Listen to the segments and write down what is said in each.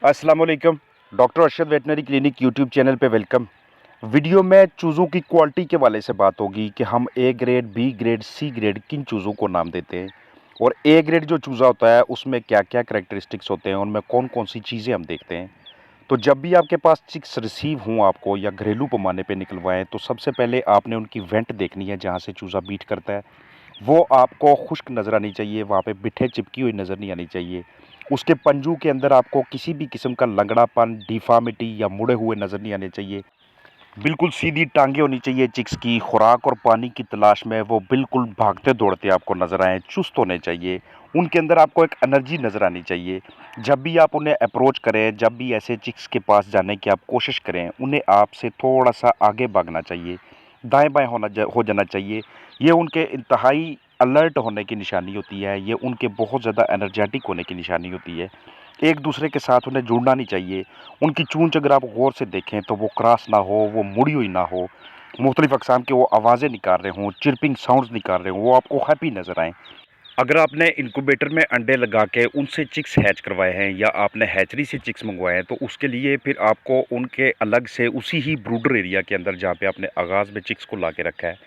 अस्सलाम वालेकुम। Doctor Arshad veterinary clinic YouTube channel पे वेलकम। वीडियो में चूज़ों की क्वालिटी के वाले से बात होगी कि हम A grade, B grade, C grade किन चूज़ों को नाम देते हैं और ए ग्रेड जो चूज़ा होता है उसमें क्या-क्या कैरेक्टरिस्टिक्स होते हैं, उनमें कौन-कौन सी चीज़ें हम देखते हैं। तो जब भी आपके पास चिक्स रिसीव हों आपको या घरेलू पैमाने पे निकलवाएँ, तो सबसे पहले आपने उनकी वेंट देखनी है जहाँ से चूज़ा बीट करता है। वो आपको खुश्क नज़र आनी चाहिए, वहाँ पे बिट्ठे चिपकी हुई नज़र नहीं आनी चाहिए। उसके पंजों के अंदर आपको किसी भी किस्म का लंगड़ापन, डिफ़ॉर्मिटी या मुड़े हुए नज़र नहीं आने चाहिए। बिल्कुल सीधी टाँगें होनी चाहिए चिक्स की, खुराक और पानी की तलाश में वो बिल्कुल भागते-दौड़ते आपको नज़र आएँ, चुस्त होने चाहिए। उनके अंदर आपको एक एनर्जी नज़र आनी चाहिए। जब भी आप उन्हें अप्रोच करें, जब भी ऐसे चिक्स के पास जाने की आप कोशिश करें, उन्हें आपसे थोड़ा-सा आगे भागना चाहिए, दाएँ-बाएँ हो जाना चाहिए। ये उनके इंतहाई अलर्ट होने की निशानी होती है, ये उनके बहुत ज़्यादा एनर्जेटिक होने की निशानी होती है। एक-दूसरे के साथ उन्हें जुड़ना नहीं चाहिए। उनकी चोंच अगर आप गौर से देखें तो वो क्रॉस ना हो, वो मुड़ी हुई ना हो, मुख्तलिफ़ अक़साम की वो आवाज़ें निकाल रहे हों, चिर्पिंग साउंड्स निकाल रहे हों, वो आपको हैप्पी नज़र आएँ। अगर आपने इनक्यूबेटर में अंडे लगा के उनसे चिक्स हैच करवाए हैं या आपने हैचरी से चिक्स मंगवाए हैं, तो उसके लिए फिर आपको उनके अलग से उसी ही ब्रूडर एरिया के अंदर जहाँ पे आपने आगाज़ में चिक्स को ला के रखा है,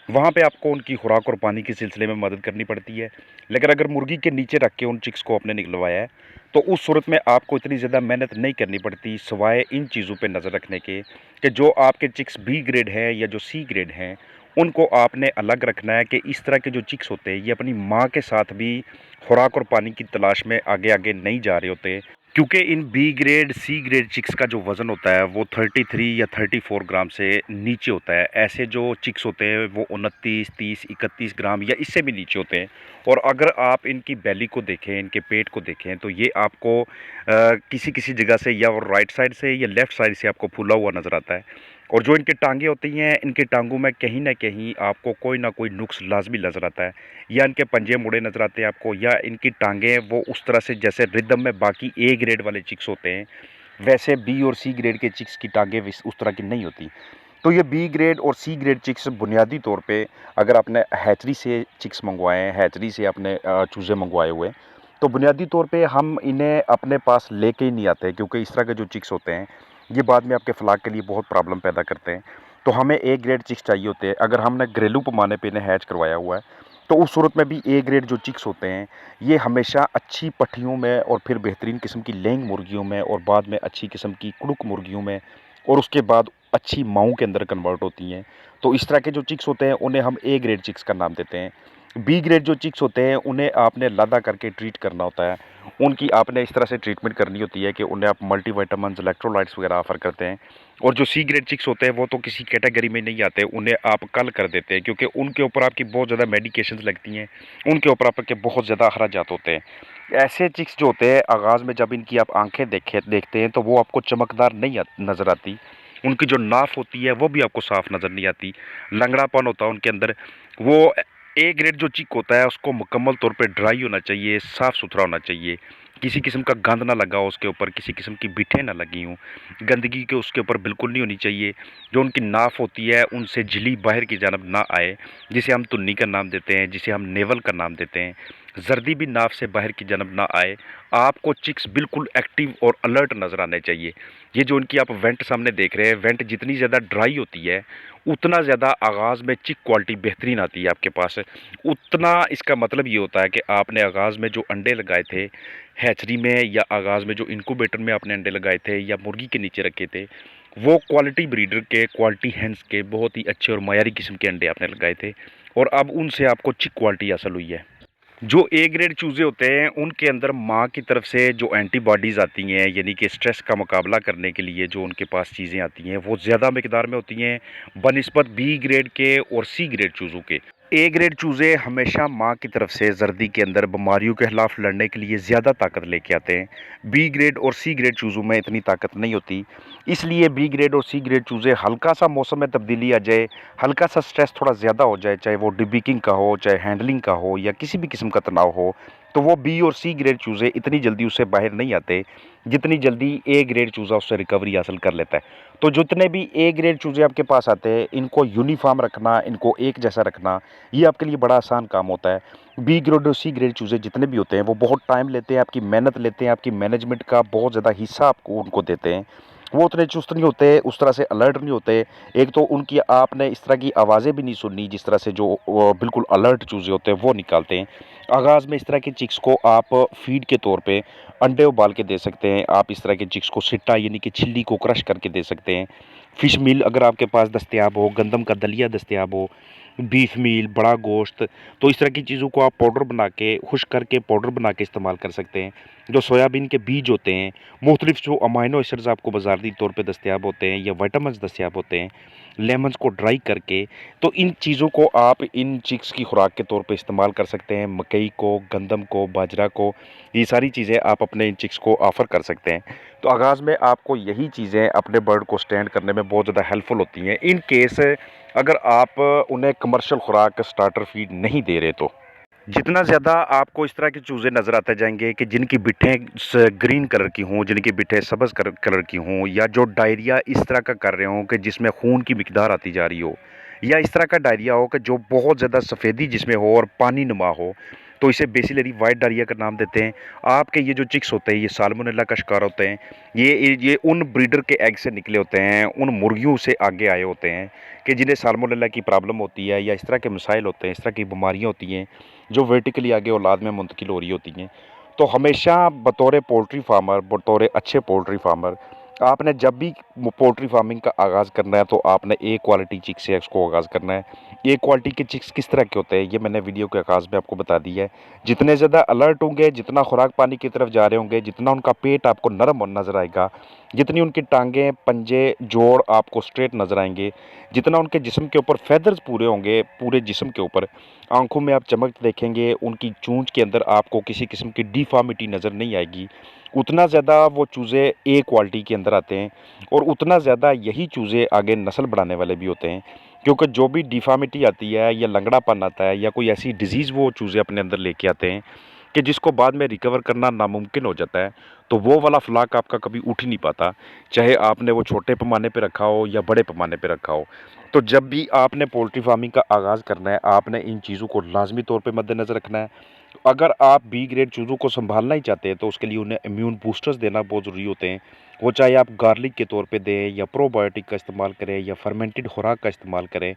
वहाँ पे आपको उनकी खुराक और पानी के सिलसिले में मदद करनी पड़ती है। लेकिन अगर मुर्गी के नीचे रख के उन चिक्स को आपने निकलवाया है, तो उस सूरत में आपको इतनी ज़्यादा मेहनत नहीं करनी पड़ती, सिवाय इन चीज़ों पे नज़र रखने के कि जो आपके चिक्स बी ग्रेड हैं या जो सी ग्रेड हैं, उनको आपने अलग रखना है कि इस तरह के जो चिक्स होते हैं, ये अपनी माँ के साथ भी खुराक और पानी की तलाश में आगे-आगे नहीं जा रहे होते। क्योंकि इन B grade, C grade chicks का जो वज़न होता है, वो 33 या 34 ग्राम से नीचे होता है। ऐसे जो चिक्स होते हैं, वो 29, 30, 31 ग्राम या इससे भी नीचे होते हैं। और अगर आप इनकी बेली को देखें, इनके पेट को देखें, तो ये आपको किसी-किसी जगह से या राइट साइड से या लेफ़्ट साइड से आपको फूला हुआ नज़र आता है। और जो इनकी टाँगें होती हैं, इनकी टाँगों में कहीं न कहीं आपको कोई ना कोई नुक्स लाज़मी नज़र आता है। या इनके पंजे मुड़े नज़र आते हैं आपको, या इनकी टाँगें वो उस तरह से जैसे रिदम में बाकी ए ग्रेड वाले चिक्स होते हैं, वैसे बी और सी ग्रेड के चिक्स की टाँगें उस तरह की नहीं होती। तो ये बी ग्रेड और सी ग्रेड चिक्स बुनियादी तौर पे अगर आपने हैचरी से चिक्स मंगवाए हैं, हैचरी से आपने चूज़े मंगवाए हुए हैं, तो बुनियादी तौर पे हम इन्हें अपने पास लेके ही नहीं आते, क्योंकि इस तरह के जो चिक्स होते हैं, ये बाद में आपके फलाक के लिए बहुत प्रॉब्लम पैदा करते हैं। तो हमें ए ग्रेड चिक्स चाहिए होते हैं। अगर हमने घरेलू पैमाने पे इन्हें हैच करवाया हुआ है, तो उस सूरत में भी ए ग्रेड जो चिक्स होते हैं, ये हमेशा अच्छी पट्टियों में और फिर बेहतरीन किस्म की लेंग मुर्गियों में और बाद में अच्छी किस्म की कुड़ुक मुर्गियों में और उसके बाद अच्छी माँओं के अंदर कन्वर्ट होती हैं। तो इस तरह के जो चिक्स होते हैं, उन्हें हम ए ग्रेड चिक्स का नाम देते हैं। बी ग्रेड जो चिक्स होते हैं, उन्हें आपने अलहदा करके ट्रीट करना होता है। उनकी आपने इस तरह से ट्रीटमेंट करनी होती है कि उन्हें आप मल्टीविटामिन्स, इलेक्ट्रोलाइट्स वगैरह ऑफ़र करते हैं। और जो सी ग्रेड चिक्स होते हैं, वो तो किसी कैटेगरी में नहीं आते, उन्हें आप कल कर देते हैं, क्योंकि उनके ऊपर आपकी बहुत ज़्यादा मेडिकेशंस लगती हैं, उनके ऊपर आपके बहुत ज़्यादा अखराजात होते हैं। ऐसे चिक्स जो होते हैं, आगाज़ में जब इनकी आप आँखें देखते हैं, तो वो आपको चमकदार नहीं नज़र आती। उनकी जो नाफ होती है, वो भी आपको साफ़ नज़र नहीं आती। लंगड़ापन होता है उनके अंदर। वो ए ग्रेड जो चिक होता है, उसको मुकम्मल तौर पे ड्राई होना चाहिए, साफ़-सुथरा होना चाहिए। किसी किस्म का गंद ना लगा हो उसके ऊपर, किसी किस्म की बिठें ना लगी हों, गंदगी के उसके ऊपर बिल्कुल नहीं होनी चाहिए। जो उनकी नाफ होती है, उनसे झिल्ली बाहर की जानब ना आए, जिसे हम तुन्नी का नाम देते हैं, जिसे हम नेवल का नाम देते हैं। जर्दी भी नाफ से बाहर की जानब ना आए। आपको चिक्स बिल्कुल एक्टिव और अलर्ट नज़र आने चाहिए। ये जो इनकी आप वेंट सामने देख रहे हैं, वेंट जितनी ज़्यादा ड्राई होती है, उतना ज़्यादा आगाज़ में चिक क्वालिटी बेहतरीन आती है आपके पास। उतना इसका मतलब ये होता है कि आपने आगाज़ में जो अंडे लगाए थे, हैचरी में या आगाज़ में जो इनक्यूबेटर में आपने अंडे लगाए थे या मुर्गी के नीचे रखे थे, वो क्वालिटी ब्रीडर के, क्वालिटी हेन्स के बहुत ही अच्छे और मयारी किस्म के अंडे आपने लगाए थे, और अब उनसे आपको चिक क्वालिटी हासिल हुई है। जो ए ग्रेड चूज़े होते हैं, उनके अंदर माँ की तरफ से जो एंटीबॉडीज़ आती हैं, यानी कि स्ट्रेस का मुकाबला करने के लिए जो उनके पास चीज़ें आती हैं, वो ज़्यादा मिकदार में होती हैं बनिस्बत बी ग्रेड के और सी ग्रेड चूज़ों के। ए ग्रेड चूज़े हमेशा माँ की तरफ से ज़र्दी के अंदर बीमारियों के खिलाफ लड़ने के लिए ज़्यादा ताकत लेके आते हैं। बी ग्रेड और सी ग्रेड चूज़ों में इतनी ताकत नहीं होती, इसलिए बी ग्रेड और सी ग्रेड चूज़े हल्का सा मौसम में तब्दीली आ जाए, हल्का सा स्ट्रेस थोड़ा ज़्यादा हो जाए, चाहे वो डिबीकिंग का हो, चाहे हैंडलिंग का हो या किसी भी किस्म का तनाव हो, तो वो बी और सी ग्रेड चूज़े इतनी जल्दी उससे बाहर नहीं आते जितनी जल्दी ए ग्रेड चूज़ा उससे रिकवरी हासिल कर लेता है। तो जितने भी ए ग्रेड चूज़े आपके पास आते हैं, इनको यूनिफॉर्म रखना, इनको एक जैसा रखना, ये आपके लिए बड़ा आसान काम होता है। बी ग्रेड और सी ग्रेड चूज़े जितने भी होते हैं, वो बहुत टाइम लेते हैं, आपकी मेहनत लेते हैं, आपकी मैनेजमेंट का बहुत ज़्यादा हिस्सा आपको उनको देते हैं। वो उतने चुस्त नहीं होते, उस तरह से अलर्ट नहीं होते। एक तो उनकी आपने इस तरह की आवाज़ें भी नहीं सुननी जिस तरह से जो बिल्कुल अलर्ट चूज़े होते हैं वो निकालते हैं। आगाज़ में इस तरह के चिक्स को आप फीड के तौर पे अंडे उबाल के दे सकते हैं। आप इस तरह के चिक्स को सिट्टा यानी कि छिल्ली को क्रश करके दे सकते हैं। फ़िश मील अगर आपके पास दस्तयाब हो, गंदम का दलिया दस्तयाब हो, बीफ मील, बड़ा गोश्त, तो इस तरह की चीज़ों को आप पाउडर बना के, खुश्क करके पाउडर बना के इस्तेमाल कर सकते हैं। जो सोयाबीन के बीज होते हैं, मुख्तलिफ जो अमाइनो एसिड्स आपको बाज़ारी तौर पे दस्तयाब होते हैं या विटामिन्स दस्तयाब होते हैं, लेमन्स को ड्राई करके, तो इन चीज़ों को आप इन चिक्स की खुराक के तौर पे इस्तेमाल कर सकते हैं। मकई को, गंदम को, बाजरा को, ये सारी चीज़ें आप अपने इन चिक्स को ऑफ़र कर सकते हैं। तो आगाज़ में आपको यही चीज़ें अपने बर्ड को स्टैंड करने में बहुत ज़्यादा हेल्पफुल होती हैं। इन केस अगर आप उन्हें कमर्शियल खुराक स्टार्टर फीड नहीं दे रहे तो। जितना ज़्यादा आपको इस तरह के चूज़े नज़र आते जाएंगे कि जिनकी बिट्ठें ग्रीन कलर की हों, जिनकी बिट्ठें सब्ज़ कलर की हों, या जो डायरिया इस तरह का कर रहे हों कि जिसमें खून की मिकदार आती जा रही हो, या इस तरह का डायरिया हो कि जो बहुत ज़्यादा सफ़ेदी जिसमें हो और पानी नुमा हो, तो इसे बेसिलरी वाइट डायरिया का नाम देते हैं। आपके ये जो चिक्स होते हैं ये साल्मोनेला का शिकार होते हैं। ये उन ब्रीडर के एग से निकले होते हैं, उन मुर्गियों से आगे आए होते हैं कि जिन्हें साल्मोनेला की प्रॉब्लम होती है या इस तरह के मसाइल होते हैं, इस तरह की बीमारियाँ होती हैं जो वर्टिकली आगे औलाद में मुंतकिल हो रही होती हैं। तो हमेशा बतौर पोल्ट्री फार्मर, बतौर अच्छे पोल्ट्री फार्मर, आपने जब भी पोल्ट्री फार्मिंग का आगाज़ करना है तो आपने ए क्वालिटी चिक्स से उसको आगाज़ करना है। ए क्वालिटी के चिक्स किस तरह के होते हैं ये मैंने वीडियो के आगाज़ में आपको बता दिया है। जितने ज़्यादा अलर्ट होंगे, जितना खुराक पानी की तरफ जा रहे होंगे, जितना उनका पेट आपको नरम नज़र आएगा, जितनी उनकी टांगें, पंजे, जोड़ आपको स्ट्रेट नज़र आएंगे, जितना उनके जिस्म के ऊपर फैदर्स पूरे होंगे, पूरे जिस्म के ऊपर आंखों में आप चमक देखेंगे, उनकी चोंच के अंदर आपको किसी किस्म की डिफॉर्मिटी नज़र नहीं आएगी, उतना ज़्यादा वो चूज़े ए क्वालिटी के अंदर आते हैं और उतना ज़्यादा यही चूज़े आगे नस्ल बढ़ाने वाले भी होते हैं। क्योंकि जो भी डिफॉर्मिटी आती है या लंगड़ापन आता है या कोई ऐसी डिज़ीज़ वो चूज़े अपने अंदर लेके आते हैं कि जिसको बाद में रिकवर करना नामुमकिन हो जाता है, तो वो वाला फ्लाक आपका कभी उठ ही नहीं पाता, चाहे आपने वो छोटे पैमाने पे रखा हो या बड़े पैमाने पे रखा हो। तो जब भी आपने पोल्ट्री फार्मिंग का आगाज़ करना है, आपने इन चीज़ों को लाज़मी तौर पे मद्देनज़र रखना है। अगर आप बी ग्रेड चूज़ों को सँभालना ही चाहते हैं, तो उसके लिए उन्हें इम्यून बूस्टर्स देना बहुत ज़रूरी होते हैं। वो चाहे आप गार्लिक के तौर पे दें या प्रोबायोटिक का इस्तेमाल करें या फर्मेंटेड खुराक का इस्तेमाल करें,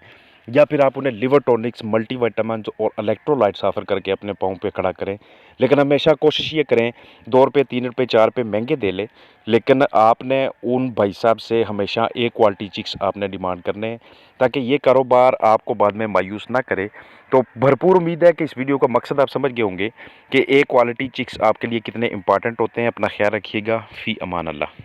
या फिर आप उन्हें लिवर टॉनिक्स, मल्टीविटामिन्स और इलेक्ट्रोलाइट्स ऑफ़र करके अपने पाँव पे खड़ा करें। लेकिन हमेशा कोशिश ये करें, ₹2, ₹3, ₹4 महँगे दे लें, लेकिन आपने उन भाई साहब से हमेशा ए क्वालिटी चिक्स आपने डिमांड करने हैं, ताकि ये कारोबार आपको बाद में मायूस ना करे। तो भरपूर उम्मीद है कि इस वीडियो का मकसद आप समझ गए होंगे कि ए क्वालिटी चिक्स आपके लिए कितने इंपॉर्टेंट होते हैं। अपना ख्याल रखिएगा। फ़ी अमान अल्लाह।